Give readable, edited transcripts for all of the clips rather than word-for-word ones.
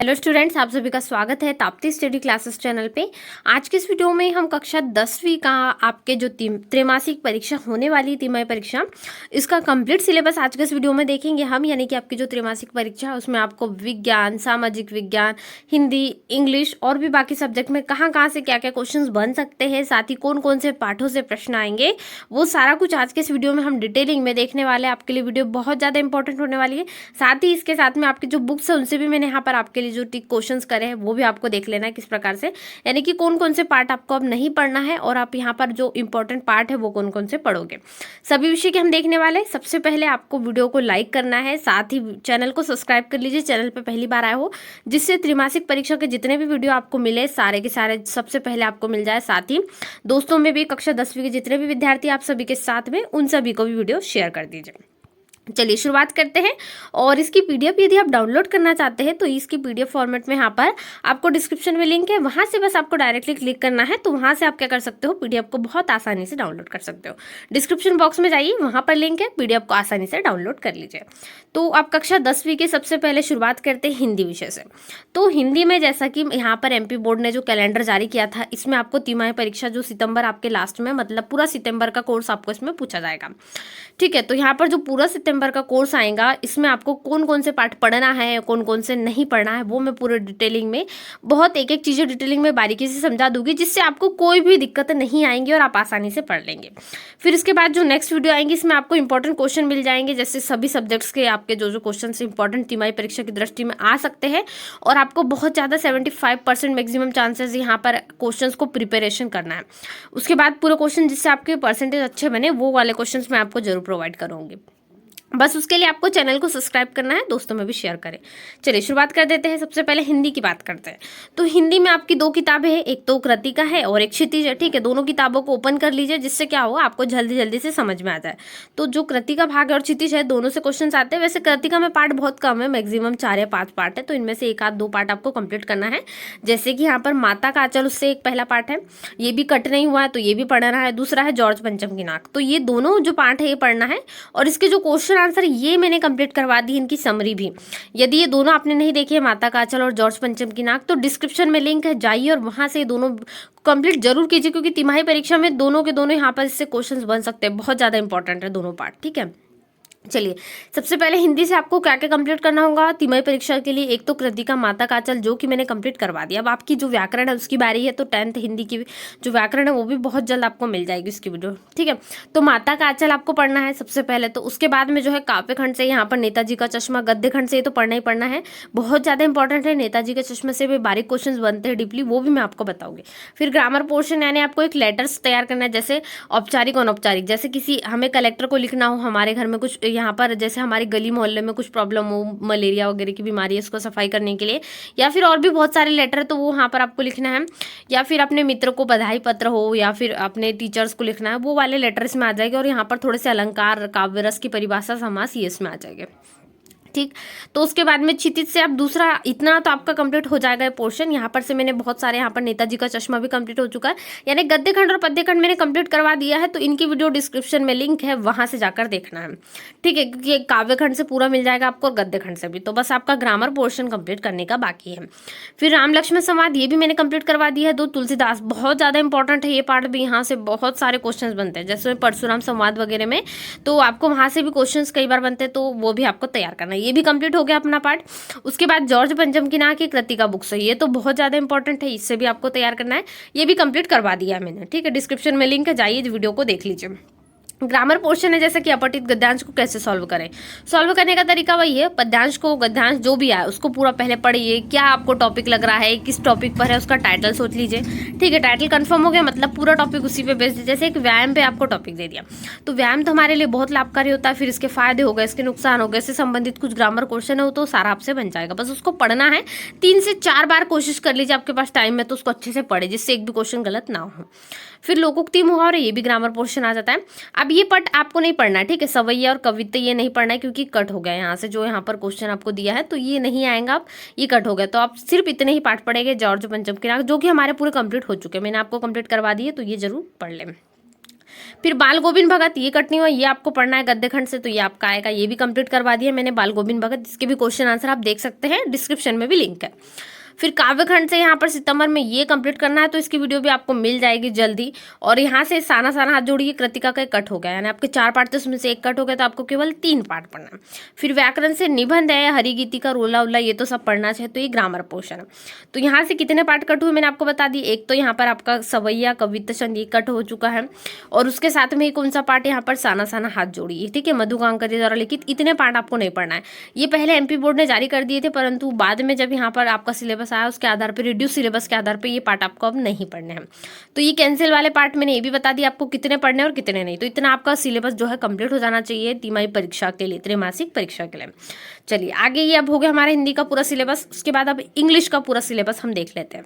Hello students, आप सभी का स्वागत है ताप्ती स्टडी क्लासेस चैनल पे। आज के इस वीडियो में हम कक्षा 10वीं का आपके जो त्रैमासिक परीक्षा होने वाली तिमाही परीक्षा, इसका कंप्लीट सिलेबस आज के इस वीडियो में देखेंगे हम। यानी कि आपकी जो त्रैमासिक परीक्षा है उसमें आपको विज्ञान, सामाजिक विज्ञान, हिंदी, इंग्लिश और भी बाकी सब्जेक्ट में कहाँ कहाँ से क्या क्या क्वेश्चन बन सकते हैं, साथ ही कौन कौन से पाठों से प्रश्न आएंगे, वो सारा कुछ आज के इस वीडियो में हम डिटेलिंग में देखने वाले हैं। आपके लिए वीडियो बहुत ज़्यादा इंपॉर्टेंट होने वाली है। साथ ही इसके साथ में आपकी जो बुक्स है उनसे भी मैंने यहाँ पर आपके जो क्वेश्चंस करे हैं वो भी आपको देख लेना है किस प्रकार से, यानी कि कौन कौन से पार्ट आपको अब नहीं पढ़ना है और आप यहाँ पर जो इंपॉर्टेंट पार्ट है वो कौन कौन से पढ़ोगे, सभी विषय के हम देखने वाले हैं। सबसे पहले आपको वीडियो को लाइक करना है, साथ ही चैनल को सब्सक्राइब कर लीजिए, चैनल पर पहली बार आए हो, जिससे त्रैमासिक परीक्षा के जितने भी वीडियो आपको मिले सारे के सारे सबसे पहले आपको मिल जाए। साथ ही दोस्तों में भी कक्षा 10वीं के जितने भी विद्यार्थी आप सभी के साथ में, उन सभी को भी वीडियो शेयर कर दीजिए। चलिए शुरुआत करते हैं। और इसकी पीडीएफ यदि आप डाउनलोड करना चाहते हैं तो इसकी पीडीएफ फॉर्मेट में यहाँ पर आपको डिस्क्रिप्शन में लिंक है, वहाँ से बस आपको डायरेक्टली क्लिक करना है। तो वहाँ से आप क्या कर सकते हो, पीडीएफ को बहुत आसानी से डाउनलोड कर सकते हो। डिस्क्रिप्शन बॉक्स में जाइए, वहाँ पर लिंक है, पीडीएफ को आसानी से डाउनलोड कर लीजिए। तो आप कक्षा 10वीं के सबसे पहले शुरुआत करते हैं हिंदी विषय से। तो हिंदी में जैसा कि यहाँ पर एमपी बोर्ड ने जो कैलेंडर जारी किया था, इसमें आपको तिमाही परीक्षा जो सितंबर आपके लास्ट में, मतलब पूरा सितंबर का कोर्स आपको इसमें पूछा जाएगा। ठीक है, तो यहाँ पर जो पूरा सितंबर का कोर्स आएगा, इसमें आपको कौन कौन से पार्ट पढ़ना है, कौन कौन से नहीं पढ़ना है, वो मैं पूरे डिटेलिंग में, बहुत एक एक चीज़ें डिटेलिंग में बारीकी से समझा दूंगी, जिससे आपको कोई भी दिक्कत नहीं आएंगी और आप आसानी से पढ़ लेंगे। फिर इसके बाद जो नेक्स्ट वीडियो आएंगी, इसमें आपको इंपॉर्टेंट क्वेश्चन मिल जाएंगे, जैसे सभी सब्जेक्ट्स के आपके जो जो क्वेश्चन इंपॉर्टेंट तिमाही परीक्षा की दृष्टि में आ सकते हैं, और आपको बहुत ज़्यादा 75% मैक्सिमम चांसेस यहाँ पर क्वेश्चन को प्रिपरेशन करना है। उसके बाद पूरे क्वेश्चन जिससे आपके परसेंटेज अच्छे बने, वो वाले क्वेश्चन मैं आपको जरूर प्रोवाइड करूँगी। बस उसके लिए आपको चैनल को सब्सक्राइब करना है, दोस्तों में भी शेयर करें। चलिए शुरुआत कर देते हैं। सबसे पहले हिंदी की बात करते हैं। तो हिंदी में आपकी दो किताबें हैं, एक तो कृतिका है और एक क्षितिज है। ठीक है, दोनों किताबों को ओपन कर लीजिए, जिससे क्या होगा, आपको जल्दी जल्दी से समझ में आ जाए। तो जो कृतिका भाग है और क्षितिज है, दोनों से क्वेश्चन आते हैं। वैसे कृतिका में पार्ट बहुत कम है, मैक्सिमम 4 या 5 पार्ट है, तो इनमें से एक आध दो पार्ट आपको कंप्लीट करना है। जैसे कि यहाँ पर माता का आंचल, उससे एक पहला पार्ट है, ये भी कट नहीं हुआ है तो ये भी पढ़ना है। दूसरा है जॉर्ज पंचम की नाक, तो ये दोनों जो पार्ट है ये पढ़ना है। और इसके जो क्वेश्चन आंसर ये मैंने कंप्लीट करवा दी, इनकी समरी भी। यदि ये दोनों आपने नहीं देखी है, माता का आंचल और जॉर्ज पंचम की नाक, तो डिस्क्रिप्शन में लिंक है, जाइए और वहां से दोनों कंप्लीट जरूर कीजिए, क्योंकि तिमाही परीक्षा में दोनों के दोनों यहाँ पर इससे क्वेश्चंस बन सकते हैं। बहुत ज्यादा इंपॉर्टेंट है दोनों पार्ट। ठीक है, चलिए सबसे पहले हिंदी से आपको क्या क्या कंप्लीट करना होगा तिमाही परीक्षा के लिए। एक तो कृतिका माता का आंचल, जो कि मैंने कंप्लीट करवा दिया। अब आपकी जो व्याकरण है उसकी बारी है, तो 10th हिंदी की जो व्याकरण है वो भी बहुत जल्द आपको मिल जाएगी उसकी वीडियो। ठीक है, तो माता का आंचल आपको पढ़ना है सबसे पहले। तो उसके बाद में जो है काव्य खंड से यहाँ पर नेताजी का चश्मा, गद्य खंड से ये तो पढ़ना ही पढ़ना है, बहुत ज़्यादा इंपॉर्टेंट है। नेताजी के चश्मे से भी बारीक क्वेश्चन बनते हैं डीपली, वो भी मैं आपको बताऊंगी। फिर ग्रामर पोर्शन, यानी आपको एक लेटर्स तैयार करना है, जैसे औपचारिक अनौपचारिक। जैसे किसी हमें कलेक्टर को लिखना हो, हमारे घर में कुछ यहाँ पर जैसे हमारी गली मोहल्ले में कुछ प्रॉब्लम हो, मलेरिया वगैरह की बीमारी है, उसको सफाई करने के लिए, या फिर और भी बहुत सारे लेटर है, तो वो यहाँ पर आपको लिखना है। या फिर अपने मित्र को बधाई पत्र हो, या फिर अपने टीचर्स को लिखना है, वो वाले लेटर इसमें आ जाएंगे। और यहाँ पर थोड़े से अलंकार, काव्य रस की परिभाषा, समास, ये इसमें आ जाएंगे। ठीक, तो उसके बाद में क्षितिज से आप दूसरा, इतना तो आपका कंप्लीट हो जाएगा पोर्शन। यहाँ पर से मैंने बहुत सारे, यहाँ पर नेताजी का चश्मा भी कंप्लीट हो चुका है, यानी गद्य खंड और पद्य खंड मैंने कंप्लीट करवा दिया है। तो इनकी वीडियो डिस्क्रिप्शन में लिंक है, वहां से जाकर देखना है। ठीक है, क्योंकि एक काव्य खंड से पूरा मिल जाएगा आपको और गद्य खंड से भी। तो बस आपका ग्रामर पोर्शन कंप्लीट करने का बाकी है। फिर राम लक्ष्मण संवाद, ये भी मैंने कंप्लीट करवा दिया है। दो तुलसीदास, बहुत ज्यादा इंपॉर्टेंट है ये पार्ट भी, यहाँ से बहुत सारे क्वेश्चन बनते हैं, जैसे परशुराम संवाद वगैरह में, तो आपको वहां से भी क्वेश्चन कई बार बनते हैं, तो वो भी आपको तैयार करना है। ये भी कंप्लीट हो गया अपना पार्ट। उसके बाद जॉर्ज पंचम की नाक की कृतिका बुक्स है, ये तो बहुत ज्यादा इंपॉर्टेंट है, इससे भी आपको तैयार करना है। ये भी कंप्लीट करवा दिया है मैंने। ठीक है, डिस्क्रिप्शन में लिंक है, जाइए वीडियो को देख लीजिए। ग्रामर पोर्शन है, जैसे कि अपठित गद्यांश को कैसे सॉल्व करें। सॉल्व करने का तरीका वही है, पद्यांश को, गद्यांश जो भी आए उसको पूरा पहले पढ़िए, क्या आपको टॉपिक लग रहा है, किस टॉपिक पर है, उसका टाइटल सोच लीजिए। ठीक है, टाइटल कंफर्म हो गया, मतलब पूरा टॉपिक उसी पे बेस्ड। जैसे एक व्यायाम पे आपको टॉपिक दे दिया, तो व्यायाम तो हमारे लिए बहुत लाभकारी होता है, फिर इसके फायदे हो गए, इसके नुकसान हो गए, इससे संबंधित कुछ ग्रामर क्वेश्चन है, तो सारा आपसे बन जाएगा। बस उसको पढ़ना है, 3 से 4 बार कोशिश कर लीजिए, आपके पास टाइम है तो उसको अच्छे से पढ़े, जिससे एक भी क्वेश्चन गलत ना हो। फिर लोकोक्ति मुहावरे, ये भी ग्रामर पोर्शन आ जाता है। अब ये पार्ट आपको नहीं पढ़ना है। ठीक है, सवैया और कविता ये नहीं पढ़ना है, क्योंकि कट हो गया यहाँ से, जो यहाँ पर क्वेश्चन आपको दिया है तो ये नहीं आएगा, आप ये कट हो गया। तो आप सिर्फ इतने ही पार्ट पढ़ेंगे, जॉर्ज पंचम की नाक, जो कि हमारे पूरे कंप्लीट हो चुके हैं, मैंने आपको कंप्लीट करवा दिए, तो ये जरूर पढ़ लें। फिर बाल गोविंद भगत, ये कट नहीं हुआ, ये आपको पढ़ना है गद्य खंड से, तो ये आपका आएगा, ये भी कंप्लीट करवा दिया मैंने बाल गोविंद भगत, जिसके भी क्वेश्चन आंसर आप देख सकते हैं, डिस्क्रिप्शन में भी लिंक है। फिर काव्यखंड से यहाँ पर सितंबर में ये कंप्लीट करना है, तो इसकी वीडियो भी आपको मिल जाएगी जल्दी। और यहाँ से साना साना हाथ जोड़िए, कृतिका का एक कट हो गया, यानी आपके 4 पार्ट थे, उसमें से एक कट हो गया, तो आपको केवल 3 पार्ट पढ़ना है। फिर व्याकरण से निबंध है, हरिगीति का रोला उल्ला, ये तो सब पढ़ना चाहिए, तो ये ग्रामर पोर्शन है। तो यहाँ से कितने पार्ट कट हुए मैंने आपको बता दी। एक तो यहाँ पर आपका सवैया कविता छंद, ये कट हो चुका है, और उसके साथ में कौन सा पार्ट यहाँ पर साना साना हाथ जोड़िए, ठीक है, मधु कांकरे द्वारा लिखित। इतने पार्ट आपको नहीं पढ़ना है, ये पहले MP बोर्ड ने जारी कर दिए थे, परंतु बाद में जब यहाँ पर आपका सिलेबस आया उसके आधार पर, रिड्यूस सिलेबस के आधार पे ये पार्ट आपको अब नहीं पढ़ने हैं। तो ये कैंसिल वाले पार्ट मैंने ये भी बता दिया आपको कितने पढ़ने और कितने नहीं। तो इतना आपका सिलेबस जो है कंप्लीट हो जाना चाहिए तिमाही परीक्षा के लिए, त्रैमासिक परीक्षा के लिए। चलिए आगे, ये अब हो गया हमारा हिंदी का पूरा सिलेबस। उसके बाद अब इंग्लिश का पूरा सिलेबस हम देख लेते हैं।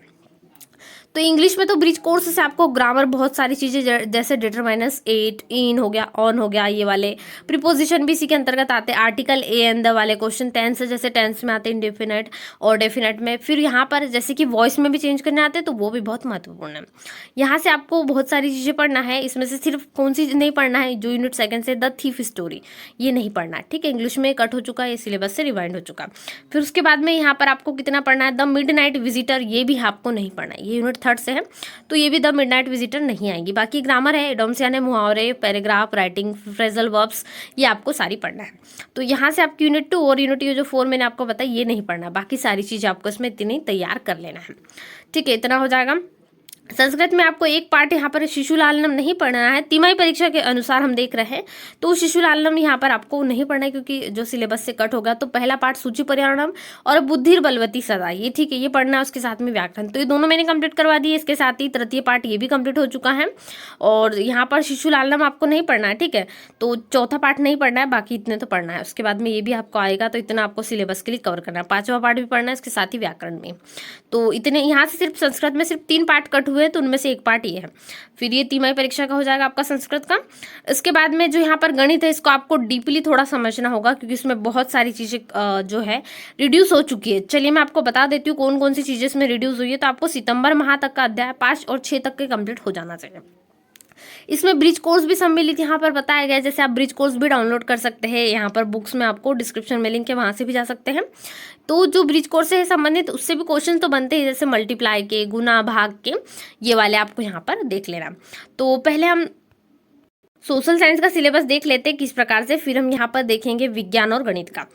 तो इंग्लिश में तो ब्रिज कोर्स से आपको ग्रामर बहुत सारी चीज़ें, जैसे डिटरमाइनस 8, इन हो गया, ऑन हो गया, ये वाले प्रीपोजिशन भी इसी के अंतर्गत आते हैं, आर्टिकल ए एंड द वाले क्वेश्चन, टेंस जैसे टेंस में आते हैं इंडेफिनेट और डेफिनेट में। फिर यहाँ पर जैसे कि वॉइस में भी चेंज करने आते हैं, तो वो भी बहुत महत्वपूर्ण है। यहाँ से आपको बहुत सारी चीज़ें पढ़ना है, इसमें से सिर्फ कौन सी नहीं पढ़ना है, जो यूनिट सेकंड से द थीफ स्टोरी, ये नहीं पढ़ना है, ठीक है, इंग्लिश में कट हो चुका है, ये सिलेबस से रिवाइंड हो चुका। फिर उसके बाद में यहाँ पर आपको कितना पढ़ना है, द मिडनाइट विजिटर, ये भी आपको नहीं पढ़ना है, ये यूनिट थर्ड से है, तो ये भी द मिडनाइट विजिटर नहीं आएगी। बाकी ग्रामर है, एडम्स यानी मुहावरे, पैराग्राफ, राइटिंग, फ्रेजल वर्ब्स, ये आपको सारी पढ़ना है। तो यहाँ से आपकी यूनिट 2 और यूनिट जो 4 मैंने आपको बताया, ये नहीं पढ़ना, बाकी सारी चीज़ें आपको इसमें इतनी तैयार कर लेना है, ठीक है, इतना हो जाएगा। संस्कृत में आपको एक पार्ट यहाँ पर शिशुलालनम नहीं पढ़ना है, तिमाही परीक्षा के अनुसार हम देख रहे हैं, तो शिशुलालनम यहाँ पर आपको नहीं पढ़ना है, क्योंकि जो सिलेबस से कट होगा। तो पहला पार्ट सूचि पर्यावरणम और बुद्धिर बलवती सदा, ये ठीक है, ये पढ़ना है, उसके साथ में व्याकरण, तो ये दोनों मैंने कंप्लीट करवा दिए। इसके साथ ही तृतीय पार्ट ये भी कंप्लीट हो चुका है, और यहाँ पर शिशुलालनम आपको नहीं पढ़ना है, ठीक है, तो चौथा पार्ट नहीं पढ़ना है, बाकी इतने तो पढ़ना है। उसके बाद में ये भी आपको आएगा, तो इतना आपको सिलेबस के लिए कवर करना है। 5वां पार्ट भी पढ़ना है, इसके साथ ही व्याकरण में। तो इतने यहाँ से सिर्फ संस्कृत में सिर्फ 3 पार्ट कट हुए, तो उनमें से एक पार्ट ये है। फिर ये तिमाही परीक्षा का हो जाएगा आपका संस्कृत का। इसके बाद में जो यहाँ पर गणित है, इसको आपको डीपली थोड़ा समझना होगा, क्योंकि इसमें बहुत सारी चीजें जो है रिड्यूस हो चुकी है। चलिए मैं आपको बता देती हूँ कौन कौन सी चीजें इसमें रिड्यूस हुई है। तो आपको सितंबर माह तक का अध्याय 5 और 6 तक के कंप्लीट हो जाना चाहिए। इसमें ब्रिज कोर्स भी सम्मिलित यहाँ पर बताया गया है, जैसे आप ब्रिज कोर्स भी डाउनलोड कर सकते हैं, यहाँ पर बुक्स में आपको डिस्क्रिप्शन में लिंक है, वहाँ से भी जा सकते हैं। तो जो ब्रिज कोर्स से संबंधित उससे भी क्वेश्चन तो बनते हैं, जैसे मल्टीप्लाई के, गुना भाग के, ये वाले आपको यहाँ पर देख लेना। तो पहले हम सोशल साइंस का सिलेबस देख लेते हैं किस प्रकार से, फिर हम यहाँ पर देखेंगे विज्ञान और गणित का।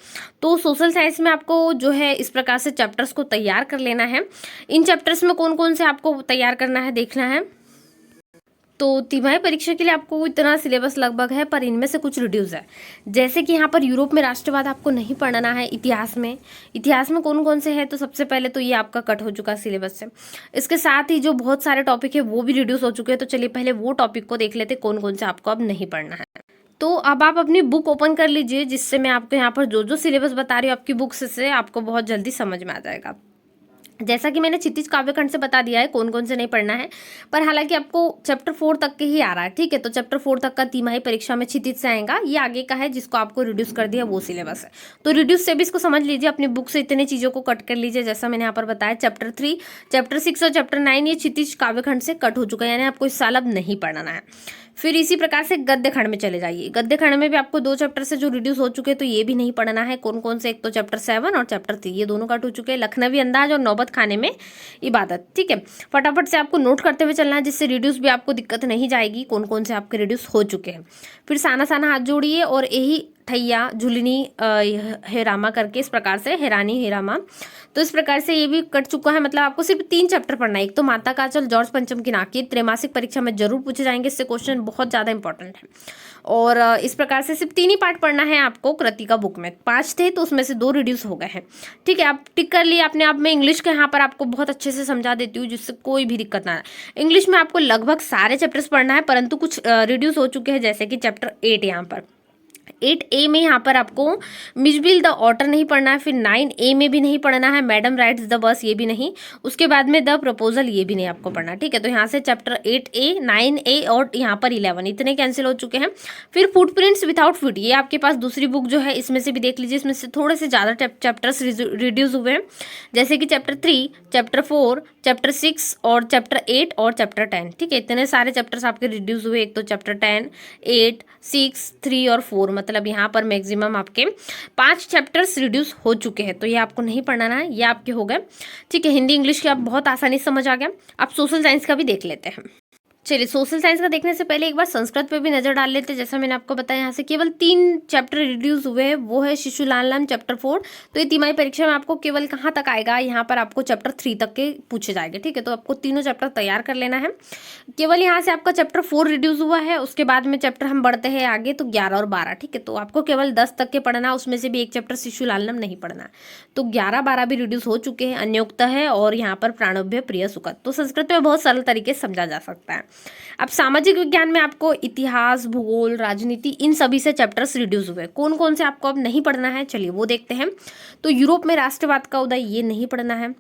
तो सोशल साइंस में आपको जो है इस प्रकार से चैप्टर्स को तैयार कर लेना है। इन चैप्टर्स में कौन कौन से आपको तैयार करना है, देखना है। तो तिमाही परीक्षा के लिए आपको इतना सिलेबस लगभग है, पर इनमें से कुछ रिड्यूस है। जैसे कि यहाँ पर यूरोप में राष्ट्रवाद आपको नहीं पढ़ना है। इतिहास में कौन कौन से हैं, तो सबसे पहले तो ये आपका कट हो चुका है सिलेबस से। इसके साथ ही जो बहुत सारे टॉपिक है वो भी रिड्यूस हो चुके हैं। तो चलिए पहले वो टॉपिक को देख लेते कौन कौन से आपको अब नहीं पढ़ना है। तो अब आप अपनी बुक ओपन कर लीजिए, जिससे मैं आपको यहाँ पर जो जो सिलेबस बता रही हूँ आपकी बुक से आपको बहुत जल्दी समझ में आ जाएगा। जैसा कि मैंने क्षितिज काव्यखंड से बता दिया है कौन कौन से नहीं पढ़ना है, पर हालांकि आपको चैप्टर 4 तक के ही आ रहा है, ठीक है। तो चैप्टर 4 तक का तिमाही परीक्षा में क्षितिज से आएगा, ये आगे का है जिसको आपको रिड्यूस कर दिया वो सिलेबस है। तो रिड्यूस से भी इसको समझ लीजिए, अपनी बुक से इतने चीज़ों को कट कर लीजिए। जैसा मैंने यहाँ पर बताया चैप्टर 3, चैप्टर 6 और चैप्टर 9 ये क्षितिज काव्यखंड से कट हो चुका है, यानी आपको इस साल अब नहीं पढ़ना है। फिर इसी प्रकार से गद्य खंड में चले जाइए। गद्य खंड में भी आपको 2 चैप्टर से जो रिड्यूस हो चुके हैं, तो ये भी नहीं पढ़ना है। कौन कौन से, एक तो चैप्टर 7 और चैप्टर 3, ये दोनों कट हो चुके हैं। लखनवी अंदाज और नौबत खाने में इबादत, ठीक है। फटाफट से आपको नोट करते हुए चलना है, जिससे रिड्यूस भी आपको दिक्कत नहीं जाएगी। कौन कौन से आपके रिड्यूस हो चुके हैं। फिर साना साना हाथ जोड़िए और यही ठैया झुलनी हेरामा करके, इस प्रकार से हेरानी हेरामा, तो इस प्रकार से ये भी कट चुका है। मतलब आपको सिर्फ 3 चैप्टर पढ़ना है। एक तो माता का आंचल, जॉर्ज पंचम की नाकी, त्रैमासिक परीक्षा में जरूर पूछे जाएंगे, इससे क्वेश्चन बहुत ज़्यादा इंपॉर्टेंट है। और इस प्रकार से सिर्फ 3 ही पार्ट पढ़ना है आपको। कृतिका बुक में 5 थे, तो उसमें से 2 रिड्यूस हो गए हैं, ठीक है। आप टिक कर लिए अपने आप में। इंग्लिश के यहाँ पर आपको बहुत अच्छे से समझा देती हूँ, जिससे कोई भी दिक्कत ना आए। इंग्लिश में आपको लगभग सारे चैप्टर्स पढ़ना है, परंतु कुछ रिड्यूस हो चुके हैं, जैसे कि चैप्टर 8 यहाँ पर 8A में यहाँ पर आपको मिसबिल द ऑटर नहीं पढ़ना है, फिर 9A में भी नहीं पढ़ना है, मैडम राइड्स द बस ये भी नहीं, उसके बाद में द प्रपोजल ये भी नहीं आपको पढ़ना, ठीक है। तो यहाँ से चैप्टर 8A, 9A और यहाँ पर 11 इतने कैंसिल हो चुके हैं। फिर फुटप्रिंट्स विदाउट फीट, ये आपके पास दूसरी बुक जो है इसमें से भी देख लीजिए, इसमें से थोड़े से ज़्यादा चैप्टर्स रिड्यूस हुए हैं, जैसे कि चैप्टर 3, चैप्टर 4, चैप्टर 6 और चैप्टर 8 और चैप्टर 10, ठीक है। इतने सारे चैप्टर्स आपके रिड्यूस हुए, एक तो चैप्टर 10, 8, 6, 3 और 4, मतलब यहाँ पर मैक्सिमम आपके 5 चैप्टर्स रिड्यूस हो चुके हैं। तो ये आपको नहीं पढ़ना है, ये आपके हो गए, ठीक है। हिंदी इंग्लिश के आप बहुत आसानी से समझ आ गया। अब सोशल साइंस का भी देख लेते हैं। चलिए, सोशल साइंस का देखने से पहले एक बार संस्कृत पे भी नजर डाल लेते हैं। जैसा मैंने आपको बताया, यहाँ से केवल 3 चैप्टर रिड्यूस हुए हैं, वो है शिशुलालम चैप्टर 4। तो ये तिमाही परीक्षा में आपको केवल कहाँ तक आएगा, यहाँ पर आपको चैप्टर 3 तक के पूछे जाएंगे, ठीक है। तो आपको तीनों चैप्टर तैयार कर लेना है। केवल यहाँ से आपका चैप्टर 4 रिड्यूस हुआ है, उसके बाद में चैप्टर हम बढ़ते हैं आगे तो 11 और 12, ठीक है। तो आपको केवल 10 तक के पढ़ना, उसमें से भी एक चैप्टर शिशुलालम नहीं पढ़ना। तो 11, 12 भी रिड्यूस हो चुके हैं, अन्योक्त है और यहाँ पर प्राणभ्य प्रिय सुखद। तो संस्कृत में बहुत सरल तरीके से समझा जा सकता है। अब सामाजिक विज्ञान में आपको इतिहास, भूगोल, राजनीति, इन सभी से चैप्टर्स रिड्यूस हुए। कौन कौन से आपको अब नहीं पढ़ना है, चलिए वो देखते हैं। तो यूरोप में राष्ट्रवाद का उदय, ये नहीं पढ़ना है।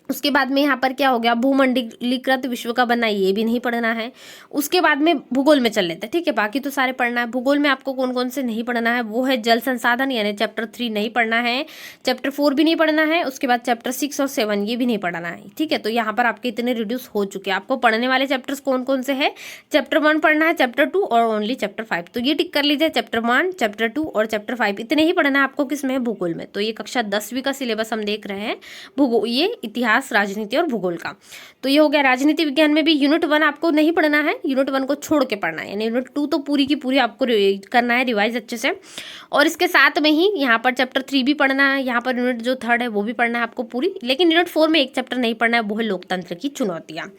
उसके बाद में यहाँ पर क्या हो गया, भूमंडलीकृत विश्व का बनना, ये भी नहीं पढ़ना है। उसके बाद में भूगोल में चल लेते हैं, ठीक है। बाकी तो सारे पढ़ना है। भूगोल में आपको कौन कौन से नहीं पढ़ना है, वो है जल संसाधन, यानी चैप्टर 3 नहीं पढ़ना है, चैप्टर 4 भी नहीं पढ़ना है, उसके बाद चैप्टर 6 और 7 ये भी नहीं पढ़ना है, ठीक है। तो यहाँ पर आपके इतने रिड्यूस हो चुके हैं। आपको पढ़ने वाले चैप्टर्स कौन कौन से है, चैप्टर 1 पढ़ना है, चैप्टर 2 और ओनली चैप्टर 5। तो ये टिक कर लीजिए, चैप्टर 1, चैप्टर 2 और चैप्टर 5 इतने ही पढ़ना है आपको। किसमें है, भूगोल में। तो ये कक्षा 10वीं का सिलेबस हम देख रहे हैं, भूगोल, ये इतिहास, राजनीति और भूगोल का। तो ये हो गया। राजनीति विज्ञान में भी यूनिट 1 आपको नहीं पढ़ना है, यूनिट 1 को छोड़ के पढ़ना है, यानी यूनिट 2 तो पूरी की पूरी आपको करना है रिवाइज अच्छे से। और इसके साथ में ही यहाँ पर चैप्टर 3 भी पढ़ना है, यहाँ पर यूनिट जो 3rd है वो भी पढ़ना है आपको पूरी। लेकिन यूनिट 4 में एक चैप्टर नहीं पढ़ना है, वो है लोकतंत्र की चुनौतियाँ।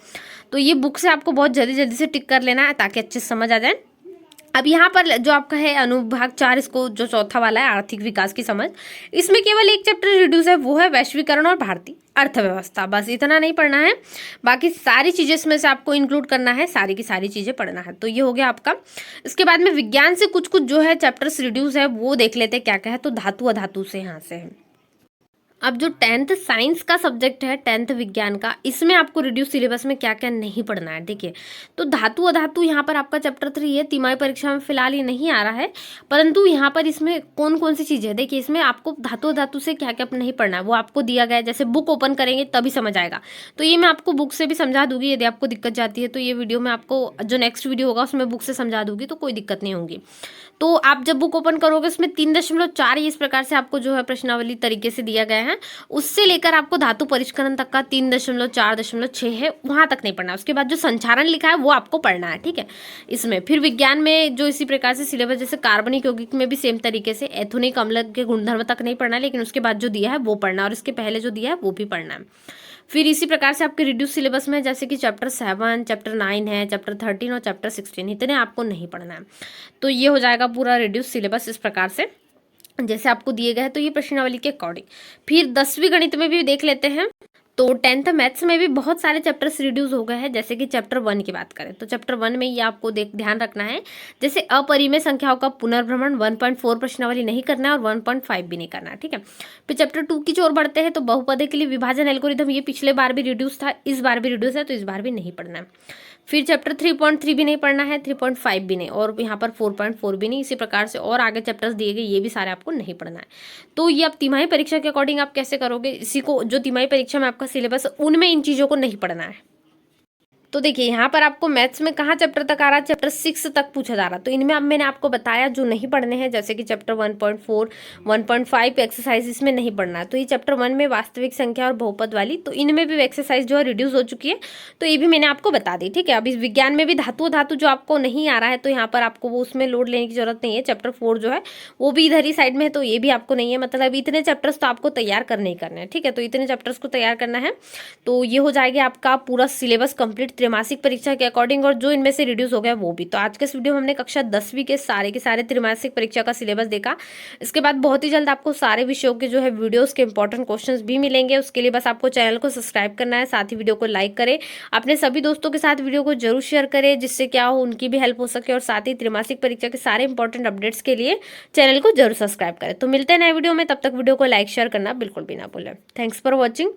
तो ये बुक से आपको बहुत जल्दी जल्दी से टिक कर लेना है ताकि अच्छे से समझ आ जाए। अब यहाँ पर जो आपका है अनुभाग 4, इसको जो चौथा वाला है आर्थिक विकास की समझ, इसमें केवल एक चैप्टर रिड्यूस है, वो है वैश्वीकरण और भारतीय अर्थव्यवस्था। बस इतना नहीं पढ़ना है, बाकी सारी चीजें इसमें से आपको इंक्लूड करना है, सारी की सारी चीजें पढ़ना है। तो ये हो गया आपका। इसके बाद में विज्ञान से कुछ कुछ जो है चैप्टर्स रिड्यूस है, वो देख लेते हैं क्या क्या है। तो धातु अधातु से यहाँ से है। अब जो 10th साइंस का सब्जेक्ट है, 10th विज्ञान का, इसमें आपको रिड्यूस सिलेबस में क्या क्या नहीं पढ़ना है। देखिए, तो धातु अधातु यहाँ पर आपका चैप्टर 3 है, तिमाही परीक्षा में फिलहाल ये नहीं आ रहा है, परंतु यहाँ पर इसमें कौन कौन सी चीज़ें, देखिए इसमें आपको धातु अधातु से क्या क्या नहीं पढ़ना है वो आपको दिया गया है। जैसे बुक ओपन करेंगे तभी समझ आएगा, तो ये मैं आपको बुक से भी समझा दूंगी। यदि आपको दिक्कत जाती है तो ये वीडियो में आपको, जो नेक्स्ट वीडियो होगा उसमें बुक से समझा दूंगी, तो कोई दिक्कत नहीं होगी। तो आप जब बुक ओपन करोगे उसमें 3.4 इस प्रकार से आपको जो है प्रश्नावली तरीके से दिया गया है, उससे लेकर आपको धातु परिष्करण तक का 3.4.6 है, वहां तक नहीं पढ़ना। उसके बाद जो संचारण लिखा है वो आपको पढ़ना है, ठीक है। इसमें फिर विज्ञान में जो इसी प्रकार से सिलेबस, जैसे कार्बनिक यौगिक में भी सेम तरीके से एथोनिक अम्ल के गुणधर्म तक नहीं पढ़ना, लेकिन उसके बाद जो दिया है वो पढ़ना, और इसके पहले जो दिया है वो भी पढ़ना है। फिर इसी प्रकार से आपके रिड्यूस सिलेबस में जैसे कि चैप्टर 7, चैप्टर 9 है, चैप्टर 13 और चैप्टर 16 इतने आपको नहीं पढ़ना है। तो ये हो जाएगा पूरा रिड्यूस सिलेबस इस प्रकार से जैसे आपको दिए गए हैं। तो ये प्रश्नावली के अकॉर्डिंग। फिर 10वीं गणित में भी देख लेते हैं। तो 10th मैथ्स में भी बहुत सारे चैप्टर्स रिड्यूस हो गए हैं। जैसे कि चैप्टर 1 की बात करें तो चैप्टर 1 में ये आपको ध्यान रखना है, जैसे अपरिमेय संख्याओं का पुनर्भ्रमण 1.4 प्रश्नावली नहीं करना है और 1.5 भी नहीं करना है, ठीक है। फिर चैप्टर 2 की ओर बढ़ते हैं तो बहुपद के लिए विभाजन एल्गोरिथम, ये पिछले बार भी रिड्यूस था, इस बार भी रिड्यूस है, तो इस बार भी नहीं पढ़ना है। फिर चैप्टर 3.3 भी नहीं पढ़ना है, 3.5 भी नहीं, और यहाँ पर 4.4 भी नहीं। इसी प्रकार से और आगे चैप्टर्स दिए गए ये भी सारे आपको नहीं पढ़ना है। तो ये आप तिमाही परीक्षा के अकॉर्डिंग आप कैसे करोगे, इसी को जो तिमाही परीक्षा में आपका सिलेबस उनमें इन चीज़ों को नहीं पढ़ना है। तो देखिए यहाँ पर आपको मैथ्स में कहाँ चैप्टर तक आ रहा है, चैप्टर 6 तक पूछा जा रहा है। तो इनमें अब मैंने आपको बताया जो नहीं पढ़ने हैं, जैसे कि चैप्टर 1.4, 1.5 एक्सरसाइज इसमें नहीं पढ़ना है। तो ये चैप्टर 1 में वास्तविक संख्या और बहुपद वाली, तो इनमें भी एक्सरसाइज जो है रिड्यूस हो चुकी है, तो ये भी मैंने आपको बता दी, ठीक है। अब इस विज्ञान में भी धातु धातु जो आपको नहीं आ रहा है, तो यहाँ पर आपको वो उसमें लोड लेने की जरूरत नहीं है। चैप्टर 4 जो है वो भी इधर ही साइड में है, तो ये भी आपको नहीं है। मतलब इतने चैप्टर्स तो आपको तैयार करने ही करने हैं, ठीक है। तो इतने चैप्टर्स को तैयार करना है, तो ये हो जाएगा आपका पूरा सिलेबस कंप्लीट त्रैमासिक परीक्षा के अकॉर्डिंग, और जो इनमें से रिड्यूस हो गया वो भी। तो आज के इस वीडियो में हमने कक्षा 10वीं के सारे त्रैमासिक परीक्षा का सिलेबस देखा। इसके बाद बहुत ही जल्द आपको सारे विषयों के जो है वीडियोस के इंपॉर्टेंट क्वेश्चंस भी मिलेंगे। उसके लिए बस आपको चैनल को सब्सक्राइब करना है, साथ ही वीडियो को लाइक करें, अपने सभी दोस्तों के साथ वीडियो को जरूर शेयर करें, जिससे क्या हो उनकी भी हेल्प हो सके, और साथ ही त्रैमासिक परीक्षा के सारे इंपॉर्टेंट अपडेट्स के लिए चैनल को जरूर सब्सक्राइब करें। तो मिलते हैं नए वीडियो में, तब तक वीडियो को लाइक शेयर करना बिल्कुल भी ना भूलें। Thanks for watching.